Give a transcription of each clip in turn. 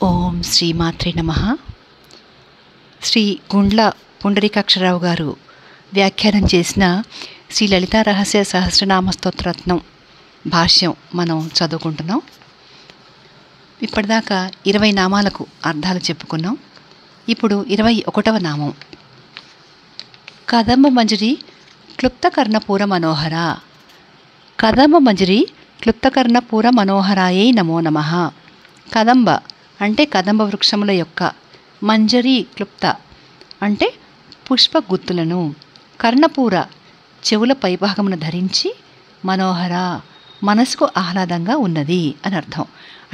ఓం శ్రీమాత్రే నమః. శ్రీ గుండ్ల పుండరీకాక్షరావు గారు వ్యాఖ్యానం చేసిన శ్రీ లలితా రహస్య సహస్రనామ స్తోత్రరత్నం భాష్యం మనం చదువుకుంటున్నాం. ఇప్పటిదాకా 20 నామాలకు అర్థాలు చెప్పుకున్నాం. ఇప్పుడు 21వ నామం. కదంబ మంజరి క్లుప్తకర్ణపూర మనోహర. కదంబ మంజరి క్లుప్తకర్ణపూర మనోహరాయై నమో నమః. కదంబ అంటే కదంబ వృక్షముల యొక్క, మంజరి క్లుప్త అంటే పుష్ప గుత్తులను, కర్ణపూర చెవుల పైభాగమును ధరించి, మనోహర మనసుకు ఆహ్లాదంగా ఉన్నది అని అర్థం.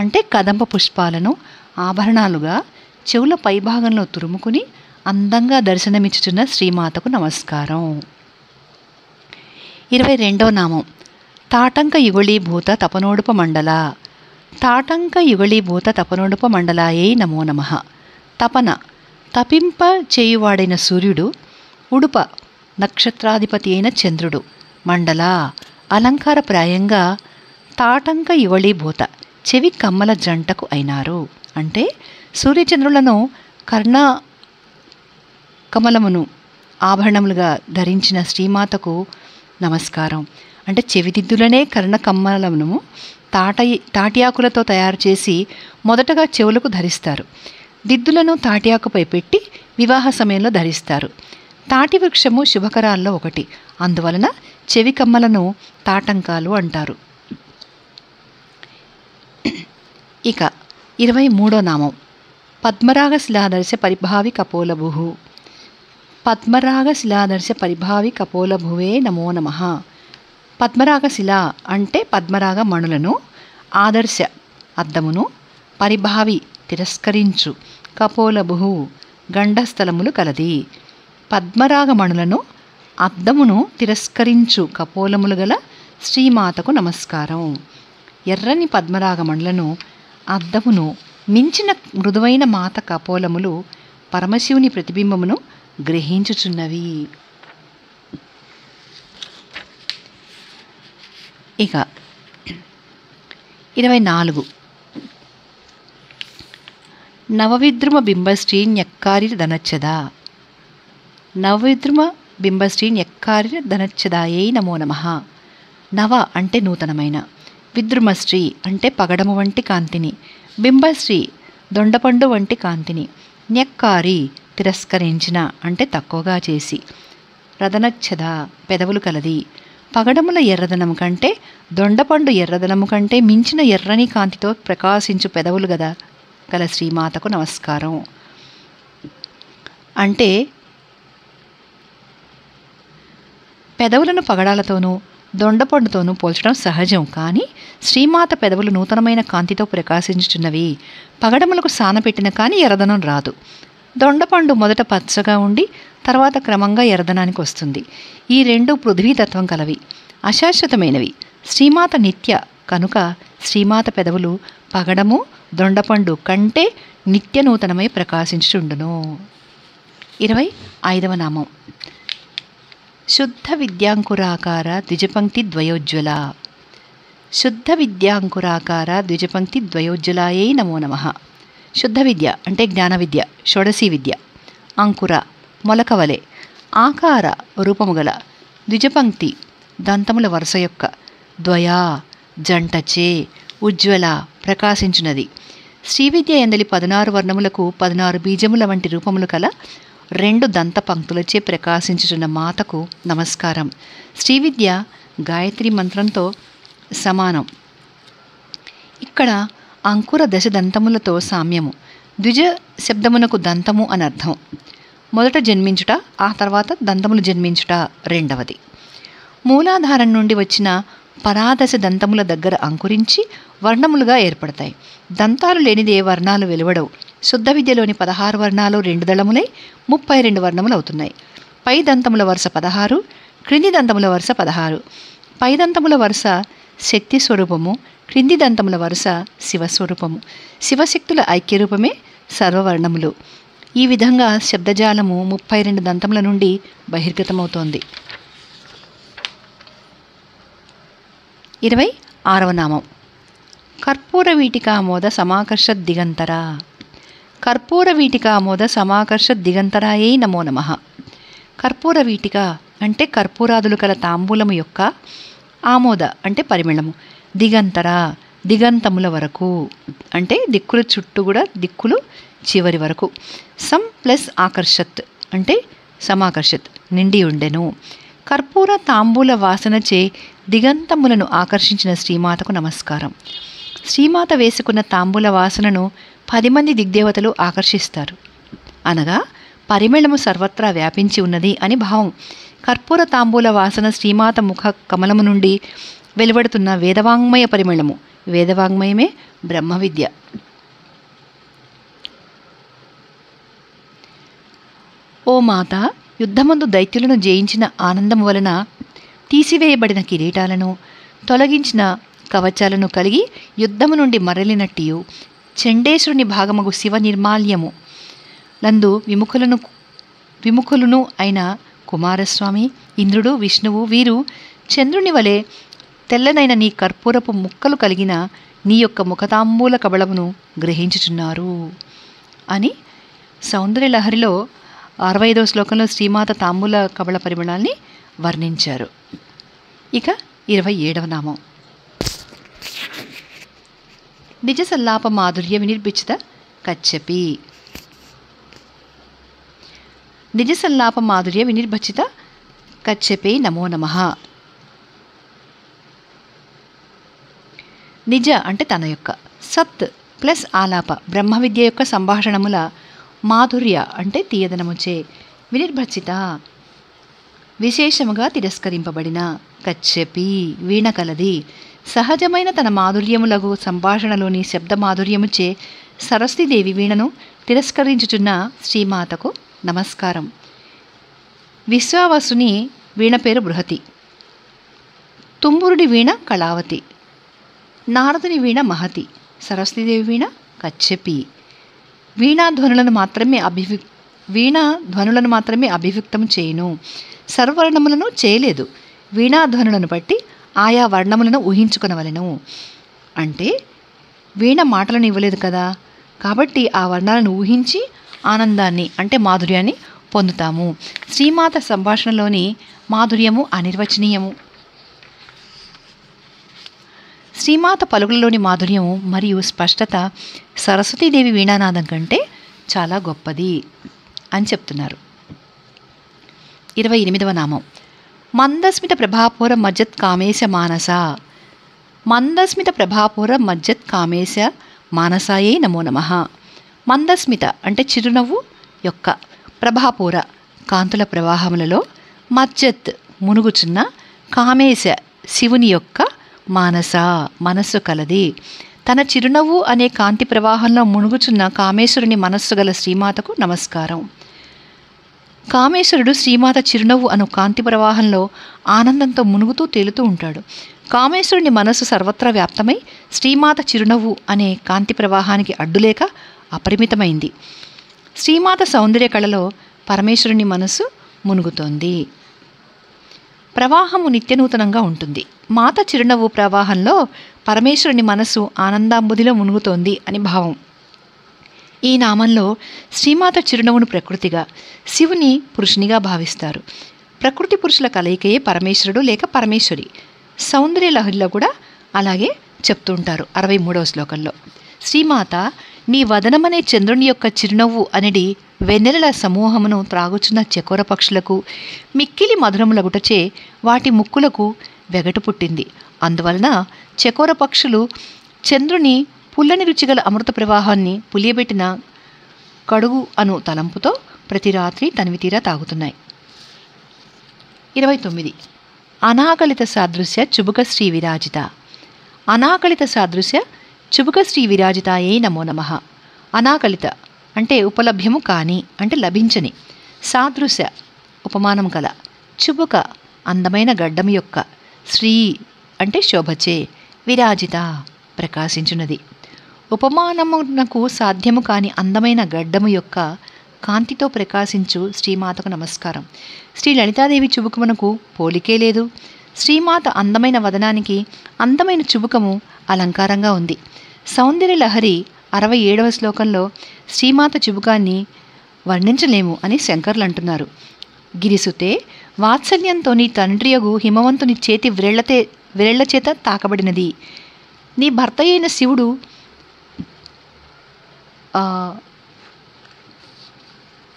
అంటే కదంబ పుష్పాలను ఆభరణాలుగా చెవుల పైభాగంలో తురుముకుని అందంగా దర్శనమిచ్చుచున్న శ్రీమాతకు నమస్కారం. 22వ నామం. తాటంక యుగళీభూత తపనోడుప మండల. తాటంక యుగళీభూత తపనోడుప మండలాయై నమో నమః. తపన తపింప చేయువాడైన సూర్యుడు, ఉడుప నక్షత్రాధిపతి అయిన చంద్రుడు, మండల అలంకారప్రాయంగా తాటంక యుగళీభూత చెవి కమ్మల జంటకు అయినారు. అంటే సూర్యచంద్రులను కర్ణ కమలమును ఆభరణములుగా ధరించిన శ్రీమాతకు నమస్కారం. అంటే చెవిదిద్దులనే కర్ణ కమ్మలమును తాటియాకులతో తయారు చేసి మొదటగా చెవులకు ధరిస్తారు. దిద్దులను తాటియాకుపై పెట్టి వివాహ సమయంలో ధరిస్తారు. తాటి వృక్షము శుభకరాల్లో ఒకటి, అందువలన చెవి కమ్మలను తాటంకాలు అంటారు. ఇక 23వ నామం. పద్మరాగ శిలాదర్శ పరిభావి కపోలభు. పద్మరాగ శిలాదర్శ పరిభావి కపోలభువే నమో నమః. పద్మరాగశిల అంటే పద్మరాగ మణులను, ఆదర్శ అద్దమును, పరిభావి తిరస్కరించు, కపోలభు గండస్థలములు కలది. పద్మరాగమణులను, అద్దమును తిరస్కరించు కపోలములు గల శ్రీమాతకు నమస్కారం. ఎర్రని పద్మరాగమణులను, అద్దమును మించిన మృదువైన మాత కపోలములు పరమశివుని ప్రతిబింబమును గ్రహించుచున్నవి. ఇక 24. నవవిద్రుమ బింబశ్రీ న్యక్కారి ధనచ్చద. నవవిద్రుమ బింబశ్రీ న్యక్కారి ధనచ్చదాయై నమో నమః. నవ అంటే నూతనమైన, విద్రుమశ్రీ అంటే పగడము వంటి కాంతిని, బింబశ్రీ దొండపండు వంటి కాంతిని, న్యక్కారి తిరస్కరించిన అంటే తక్కువగా చేసి, రదనచ్చద పెదవులు కలది. పగడముల ఎర్రదనము కంటే, దొండపండు ఎర్రదనము కంటే మించిన ఎర్రని కాంతితో ప్రకాశించు పెదవులు గల శ్రీమాతకు నమస్కారం. అంటే పెదవులను పగడాలతోనూ దొండపండుతోనూ పోల్చడం సహజం. కానీ శ్రీమాత పెదవులు నూతనమైన కాంతితో ప్రకాశించుచున్నవి. పగడములకు సానపెట్టిన కానీ ఎర్రదనం రాదు. దొండపండు మొదట పచ్చగా ఉండి తర్వాత క్రమంగా ఎర్రదనానికి వస్తుంది. ఈ రెండు పృథ్వీతత్వం కలవి, అశాశ్వతమైనవి. శ్రీమాత నిత్య కనుక శ్రీమాత పెదవులు పగడము దొండపండు కంటే నిత్య నూతనమై ప్రకాశించుచుండును. 25వ నామం. శుద్ధ విద్యాంకురాకార ద్విజపంక్తి ద్వయోజ్వల. శుద్ధ విద్యాంకురాకార ద్విజపంక్తి ద్వయోజ్వలాయై నమో నమః. శుద్ధ విద్య అంటే జ్ఞాన విద్య, షోడశీ విద్య. అంకుర మొలకవలే, ఆకార రూపము గల, ద్విజపంక్తి దంతముల వరుస యొక్క, ద్వయా జంటచే, ఉజ్వల ప్రకాశించున్నది. శ్రీవిద్య ఎందలి 16 వర్ణములకు 16 బీజముల వంటి రూపములు కల 2 దంత పంక్తులచే ప్రకాశించుచున్న మాతకు నమస్కారం. శ్రీవిద్య గాయత్రి మంత్రంతో సమానం. ఇక్కడ అంకుర దశ దంతములతో సామ్యము. ద్విజ శబ్దమునకు దంతము అని అర్థం. మొదట జన్మించుట, ఆ తర్వాత దంతములు జన్మించుట రెండవది. మూలాధారం నుండి వచ్చిన పరాదశ దంతముల దగ్గర అంకురించి వర్ణములుగా ఏర్పడతాయి. దంతాలు లేనిదే వర్ణాలు వెలువడవు. శుద్ధ విద్యలోని 16 వర్ణాలు 2 దళములై 32 వర్ణములు అవుతున్నాయి. పై దంతముల వరుస 16, క్రింది దంతముల వరుస 16. పై దంతముల వరుస శక్తి స్వరూపము, క్రింది దంతముల వరుస శివస్వరూపము. శివశక్తుల ఐక్యరూపమే సర్వవర్ణములు. ఈ విధంగా శబ్దజాలము 32 దంతముల నుండి బహిర్గతమవుతోంది. 26వ నామం. కర్పూర వీటికామోద సమాకర్ష దిగంతర. కర్పూర వీటిక ఆమోద సమాకర్ష దిగంతరాయై నమో నమః. కర్పూర వీటిక అంటే కర్పూరాదులు కల తాంబూలము యొక్క, ఆమోద అంటే పరిమళము, దిగంతర దిగంతముల వరకు అంటే దిక్కుల చుట్టూ కూడా దిక్కులు చివరి వరకు, సం ప్లస్ ఆకర్షత్ అంటే సమాకర్షత్ నిండి ఉండెను. కర్పూర తాంబూల వాసనచే దిగంతములను ఆకర్షించిన శ్రీమాతకు నమస్కారం. శ్రీమాత వేసుకున్న తాంబూల వాసనను 10 మంది దిగ్దేవతలు ఆకర్షిస్తారు, అనగా పరిమళము సర్వత్రా వ్యాపించి ఉన్నది అని భావం. కర్పూర తాంబూల వాసన శ్రీమాత ముఖ కమలము నుండి వెలువడుతున్న వేదవాంగ్మయ పరిమళము. వేదవాంగ్మయమే బ్రహ్మ విద్య. ఓ మాత, యుద్ధమందు దైత్యులను జయించిన ఆనందము వలన తీసివేయబడిన కిరీటాలను, తొలగించిన కవచాలను కలిగి యుద్ధము నుండి మరలినట్టియు, చండేశ్వరుని భాగమగు శివ నిర్మాల్యము లందు విముఖులను అయిన కుమారస్వామి, ఇంద్రుడు, విష్ణువు వీరు చంద్రుని వలె తెల్లనైన నీ కర్పూరపు ముక్కలు కలిగిన నీ యొక్క ముఖతాంబూల కబళమును గ్రహించుచున్నారు అని సౌందర్యలహరిలో 65వ శ్లోకంలో శ్రీమాత తాంబూల కబళ పరిమళాన్ని వర్ణించారు. ఇక 27వ నామం నిజ సల్లాప మాధుర్య వినిర్భిచిత కచ్చపి. నిజ సల్లాప మాధుర్య వినిర్భచిత కచ్చపే నమో నమః. నిజ అంటే తన యొక్క, సత్ ప్లస్ ఆలాప బ్రహ్మ విద్య యొక్క సంభాషణముల, మాధుర్య అంటే తీయదనముచే, వినిర్భచిత విశేషముగా తిరస్కరింపబడిన, కచ్చపి వీణ కలది, సహజమైన తన మాధుర్యములగు సంభాషణలోని శబ్ద మాధుర్యముచే సరస్వతీదేవి వీణను తిరస్కరించుచున్న శ్రీమాతకు నమస్కారం. విశ్వావసుని వీణ పేరు బృహతి, తుంబురుడి వీణ కళావతి, నారదుని వీణ మహతి, సరస్వతీదేవి వీణ కచ్చపి. వీణాధ్వనులను మాత్రమే అభివ్యక్తం చేయును, సర్వర్ణములను చేయలేదు. వీణాధ్వనులను బట్టి ఆయా వర్ణములను ఊహించుకొనవలెను. అంటే వీణ మాటలను ఇవ్వలేదు కదా, కాబట్టి ఆ వర్ణాలను ఊహించి ఆనందాన్ని అంటే మాధుర్యాన్ని పొందుతాము. శ్రీమాత సంభాషణలోని మాధుర్యము అనిర్వచనీయము. శ్రీమాత పలుకులలోని మాధుర్యము మరియు స్పష్టత సరస్వతీదేవి వీణానాదం కంటే చాలా గొప్పది అని చెప్తున్నారు. 28వ నామం మందస్మిత ప్రభాపూర మజ్జత్ కామేశ మానస. మందస్మిత ప్రభాపూర మజ్జత్ కామేశ మానసాయే నమో నమః. మందస్మిత అంటే చిరునవ్వు యొక్క, ప్రభాపూర కాంతుల ప్రవాహములలో, మజ్జత్ మునుగుచున్న, కామేశ శివుని యొక్క, మానస మనస్సు కలది. తన చిరునవ్వు అనే కాంతి ప్రవాహంలో మునుగుచున్న కామేశ్వరుని మనస్సు గల శ్రీమాతకు నమస్కారం. కామేశ్వరుడు శ్రీమాత చిరునవ్వు అను కాంతి ప్రవాహంలో ఆనందంతో మునుగుతూ తేలుతూ ఉంటాడు. కామేశ్వరుని మనస్సు సర్వత్రా వ్యాప్తమై శ్రీమాత చిరునవ్వు అనే కాంతి ప్రవాహానికి అడ్డులేక అపరిమితమైంది. శ్రీమాత సౌందర్య కళలో పరమేశ్వరుని మనస్సు మునుగుతోంది. ప్రవాహము నిత్యనూతనంగా ఉంటుంది. మాత చిరునవ్వు ప్రవాహంలో పరమేశ్వరుని మనస్సు ఆనందాంబుదిలో మునుగుతోంది అని భావం. ఈ నామంలో శ్రీమాత చిరునవ్వును ప్రకృతిగా, శివుని పురుషునిగా భావిస్తారు. ప్రకృతి పురుషుల కలయికయే పరమేశ్వరుడు లేక పరమేశ్వరి. సౌందర్య లహరిలో కూడా అలాగే చెప్తుంటారు 63వ శ్లోకంలో. శ్రీమాత నీ వదనమనే చంద్రుని యొక్క చిరునవ్వు అనేది వెన్నెలల సమూహమును త్రాగుచున్న చకోర పక్షులకు మిక్కిలి మధురములగుటచే వాటి ముక్కులకు వెగటు పుట్టింది. అందువలన చకోర పక్షులు చంద్రుని పుల్లని రుచిగల అమృత ప్రవాహాన్ని పులియబెట్టిన కడుగు అను తలంపుతో ప్రతి రాత్రి తనివి తీరా తాగుతున్నాయి. 29 అనాకలిత సాదృశ్య చుబుక శ్రీ విరాజిత. అనాకలిత సాదృశ్య చుబుక శ్రీ విరాజితాయే నమో నమః. అనాకలిత అంటే ఉపలభ్యము కాని అంటే లభించని, సాదృశ్య ఉపమానం కల, చుబుక అందమైన గడ్డము యొక్క, శ్రీ అంటే శోభచే, విరాజిత ప్రకాశించున్నది. ఉపమానమునకు సాధ్యము కాని అందమైన గడ్డము యొక్క కాంతితో ప్రకాశించు శ్రీమాతకు నమస్కారం. శ్రీ లలితాదేవి చుబుకమునకు పోలికే లేదు. శ్రీమాత అందమైన వదనానికి అందమైన చుబుకము అలంకారంగా ఉంది. సౌందర్య లహరి 67వ శ్లోకంలో శ్రీమాత చిబుకాన్ని వర్ణించలేము అని శంకర్లు అంటున్నారు. గిరిసుతే వాత్సల్యంతో నీ తండ్రియగు హిమవంతుని చేతి వ్రేళ్ల చేత తాకబడినది. నీ భర్త అయిన శివుడు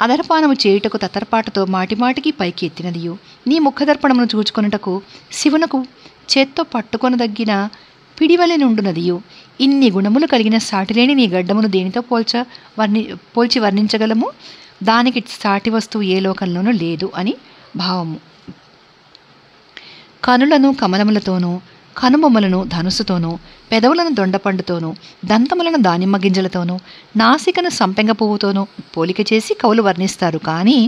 అదరపానము చేయుటకు తతర్పాటుతో మాటిమాటికి పైకి ఎత్తినదియు, నీ ముఖదర్పణమును చూచుకొనుటకు శివునకు చేత్తో పట్టుకొనదగిన పిడివలె నుండునదియు. ఇన్ని గుణములు కలిగిన సాటిలేని నీ గడ్డమును దేనితో పోల్చి వర్ణించగలము? దానికి సాటి వస్తువు ఏ లోకంలోనూ లేదు అని భావము. కనులను కమలములతోనూ, కనుబొమ్మలను ధనుసుతోనూ, పెదవులను దొండపండుతోనూ, దంతములను దానిమ్మ గింజలతోనూ, నాసికను సంపెంగ పువ్వుతోనూ పోలిక చేసి కవులు వర్ణిస్తారు. కానీ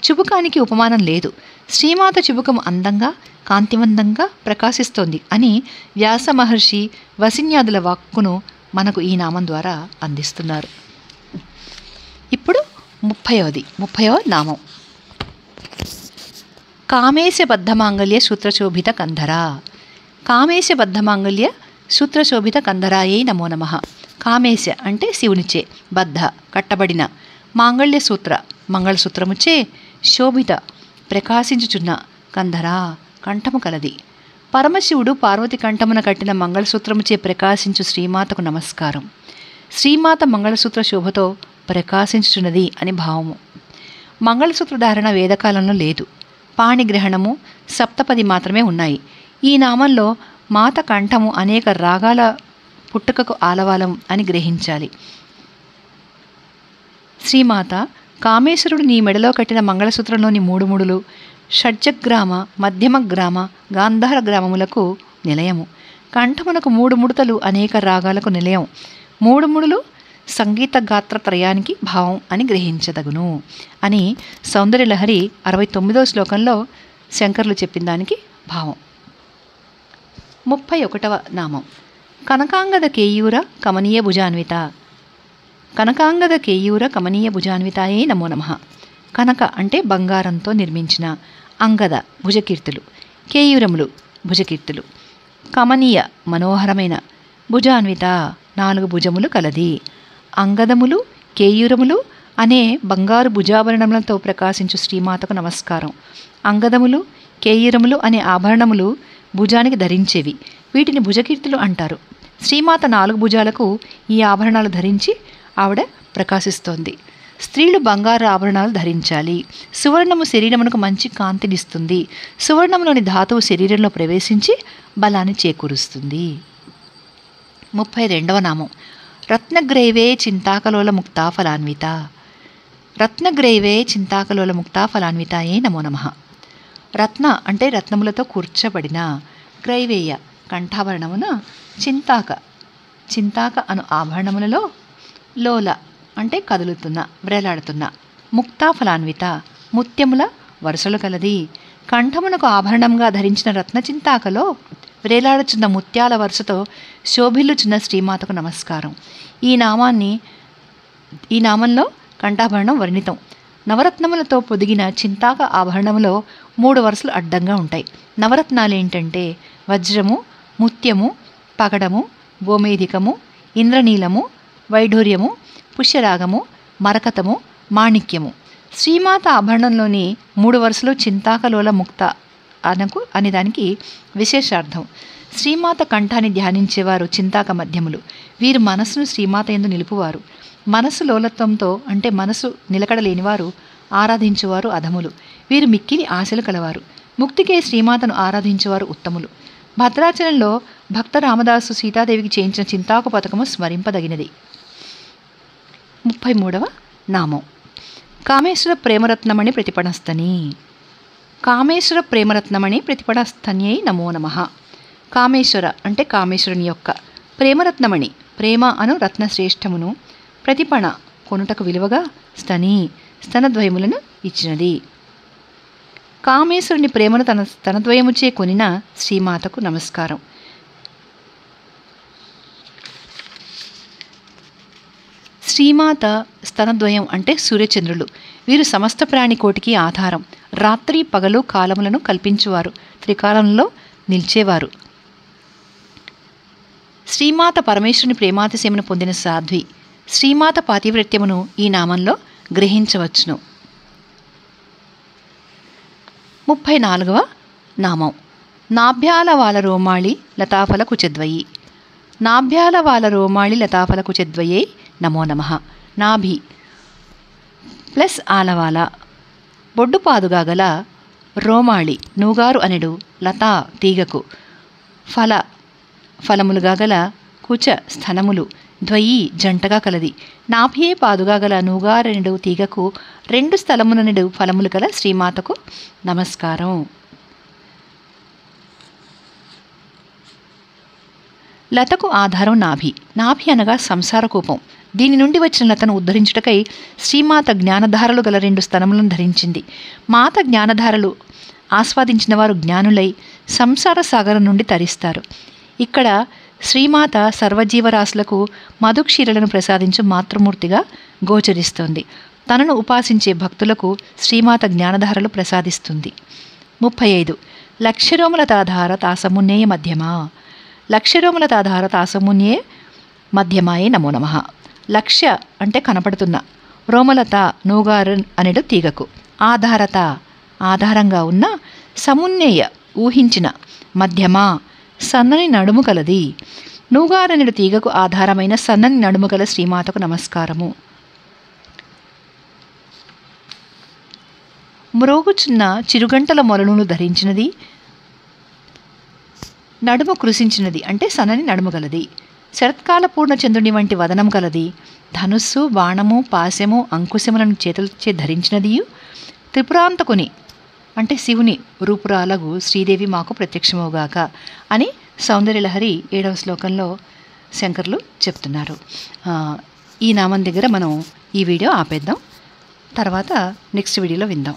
చుబుకానికి ఉపమానం లేదు. శ్రీమాత చుబుకం అందంగా కాంతివంతంగా ప్రకాశిస్తోంది అని వ్యాస మహర్షి వసిన్యాదుల వాక్కును మనకు ఈ నామం ద్వారా అందిస్తున్నారు. ఇప్పుడు 30వ నామం కామేశబద్ధమాంగళ్య సూత్రశోభిత కంధర. కామేశబద్ధమాంగళ్య సూత్రశోభిత కంధరాయై నమో నమః. కామేశ అంటే శివునిచే, బద్ధ కట్టబడిన, మాంగళ్య సూత్ర మంగళసూత్రముచే, శోభిత ప్రకాశించుచున్న, కంధర కంఠము కలది. పరమశివుడు పార్వతి కంఠమున కట్టిన మంగళసూత్రముచే ప్రకాశించు శ్రీమాతకు నమస్కారం. శ్రీమాత మంగళసూత్ర శోభతో ప్రకాశించుచున్నది అని భావము. మంగళసూత్ర ధారణ వేదకాలంలో లేదు. పాణిగ్రహణము, సప్తపది మాత్రమే ఉన్నాయి. ఈ నామంలో మాత కంఠము అనేక రాగాల పుట్టుకకు ఆలవాలం అని గ్రహించాలి. శ్రీమాత కామేశ్వరుడు నీ మెడలో కట్టిన మంగళసూత్రంలోని 3 ముడులు షడ్జగ్రామ, మధ్యమ గ్రామ, గాంధార గ్రామములకు నిలయము. కంఠమునకు 3 ముడతలు అనేక రాగాలకు నిలయం. 3 ముడులు సంగీత గాత్ర త్రయానికి భావం అని గ్రహించదగును అని సౌందర్యలహరి 69వ శ్లోకంలో శంకర్లు చెప్పిన దానికి భావం. 31వ నామం కనకాంగద కేయూర కమనీయ భుజాన్విత. కనకాంగద కేయూర కమనీయ భుజాన్వితాయే నమో నమః. కనక అంటే బంగారంతో నిర్మించిన, అంగద భుజకీర్తులు, కేయూరములు భుజకీర్తులు, కమనీయ మనోహరమైన, భుజాన్విత 4 భుజములు కలది. అంగదములు కేయూరములు అనే బంగారు భుజాభరణములతో ప్రకాశించు శ్రీమాతకు నమస్కారం. అంగదములు కేయూరములు అనే ఆభరణములు భుజానికి ధరించేవి. వీటిని భుజకీర్తులు అంటారు. శ్రీమాత 4 భుజాలకు ఈ ఆభరణాలు ధరించి ఆవిడ ప్రకాశిస్తోంది. స్త్రీలు బంగారు ఆభరణాలు ధరించాలి. సువర్ణము శరీరమునకు మంచి కాంతినిస్తుంది. సువర్ణంలోని ధాతువు శరీరంలో ప్రవేశించి బలాన్ని చేకూరుస్తుంది. 32వ నామం రత్నగ్రైవే చింతాకలోల ముక్తా ఫలాన్విత. రత్నగ్రైవే చింతాకలోల ముక్తా ఫలాన్వితాయే నమో నమః. రత్న అంటే రత్నములతో కూర్చబడిన, గ్రైవేయ కంఠాభరణమున, చింతాక అను ఆభరణములలో, లోల అంటే కదులుతున్న వ్రేలాడుతున్న, ముక్తా ఫలాన్విత ముత్యముల వరుసలు కలది. కంఠమునకు ఆభరణంగా ధరించిన రత్న చింతాకలో వ్రేలాడుచున్న ముత్యాల వరుసతో శోభిల్లుచున్న శ్రీమాతకు నమస్కారం. ఈ నామంలో కంఠాభరణం వర్ణితం. నవరత్నములతో పొదిగిన చింతాక ఆభరణములో 3 వరుసలు అడ్డంగా ఉంటాయి. నవరత్నాలు ఏంటంటే వజ్రము, ముత్యము, పగడము, గోమేధికము, ఇంద్రనీలము, వైఢూర్యము, పుష్యరాగము, మరకతము, మాణిక్యము. శ్రీమాత ఆభరణంలోని 3 వరుసలు చింతాకలోల ముక్త అనే దానికి విశేషార్థం. శ్రీమాత కంఠాన్ని ధ్యానించేవారు చింతాక మధ్యములు. వీరు మనస్సును శ్రీమాత యందు నిలుపువారు. మనస్సు లోలత్వంతో అంటే మనసు నిలకడలేనివారు ఆరాధించువారు అధములు. వీరు మిక్కిలి ఆశలు కలవారు. ముక్తికే శ్రీమాతను ఆరాధించువారు ఉత్తములు. భద్రాచలంలో భక్త రామదాసు సీతాదేవికి చేయించిన చింతాకు పథకము స్మరింపదగినది. 33వ నామం కామేశ్వర ప్రేమరత్నమణి ప్రతిపణస్తని. కామేశ్వర ప్రేమరత్నమణి ప్రతిపణస్తన్యై నమో నమః. కామేశ్వర అంటే కామేశ్వరుని యొక్క, ప్రేమరత్నమణి ప్రేమ అను రత్నశ్రేష్టమును, ప్రతిపణ కొనుటకు విలువగా, స్తనద్వయములను ఇచ్చినది. కామేశ్వరుని ప్రేమను తన స్తనద్వయముచే కొనిన శ్రీమాతకు నమస్కారం. శ్రీమాత స్తనద్వయం అంటే సూర్యచంద్రులు. వీరు సమస్త ప్రాణికోటికి ఆధారం. రాత్రి పగలు కాలములను కల్పించువారు, త్రికాలంలో నిలిచేవారు. శ్రీమాత పరమేశ్వరుని ప్రేమాతిశయమును పొందిన సాధ్వి. శ్రీమాత పాతివ్రత్యమును ఈ నామంలో గ్రహించవచ్చును. 34వ నామం నాభ్యాల వాల రోమాళి లతాఫల కుచద్వయి. నాభ్యాల వాల రోమాళి లతాఫల కుచద్వయే నమో నమః. నాభి ప్లస్ ఆలవాల బొడ్డు పాదుగా గల రోమాళి నూగారు అనెడు లతా తీగకు ఫలములుగా గల కుచ స్థనములు ద్వయి జంటగా కలది. నాభియే పాదుగా గల నూగారనెడు తీగకు 2 స్థలములనెడు ఫలములు గల శ్రీమాతకు నమస్కారం. లతకు ఆధారం నాభి. నాభి అనగా సంసార కూపం. దీని నుండి వచ్చిన లతను ఉద్ధరించుటకై శ్రీమాత జ్ఞానధారలు గల 2 స్తనములను ధరించింది. మాత జ్ఞానధారలు ఆస్వాదించిన వారు జ్ఞానులై సంసార సాగరం నుండి తరిస్తారు. ఇక్కడ శ్రీమాత సర్వజీవరాశులకు మధుక్షీరలను ప్రసాదించు మాతృమూర్తిగా గోచరిస్తోంది. తనను ఉపాసించే భక్తులకు శ్రీమాత జ్ఞానధారలు ప్రసాదిస్తుంది. 35 లక్షరోమలతాధార తాసమున్నేయ మధ్యమా. లక్షరోమలతాధార తాసమున్యే మధ్యమాయే నమో నమః. లక్ష్య అంటే కనపడుతున్న, రోమలత నూగారు అనెడు తీగకు, ఆధారత ఆధారంగా ఉన్న, సమున్నేయ ఊహించిన, మధ్యమా సన్నని నడుము కలది. నూగారనెడు తీగకు ఆధారమైన సన్నని నడుము గల శ్రీమాతకు నమస్కారము. మ్రోగుచున్న చిరుగంటల మొలనును ధరించినది, నడుము కృషించినది అంటే సన్నని నడుము గలది. శరత్కాల పూర్ణచంద్రుని వంటి వదనం గలది. ధనుస్సు బాణము పాశము అంకుశములను చేతులచే ధరించినదియు. త్రిపురాంతకుని అంటే శివుని రూపురాలగు శ్రీదేవి మాకు ప్రత్యక్షమవుగాక అని సౌందర్యలహరి 7వ శ్లోకంలో శంకర్లు చెప్తున్నారు. ఈ నామం దగ్గర మనం ఈ వీడియో ఆపేద్దాం. తర్వాత నెక్స్ట్ వీడియోలో విందాం.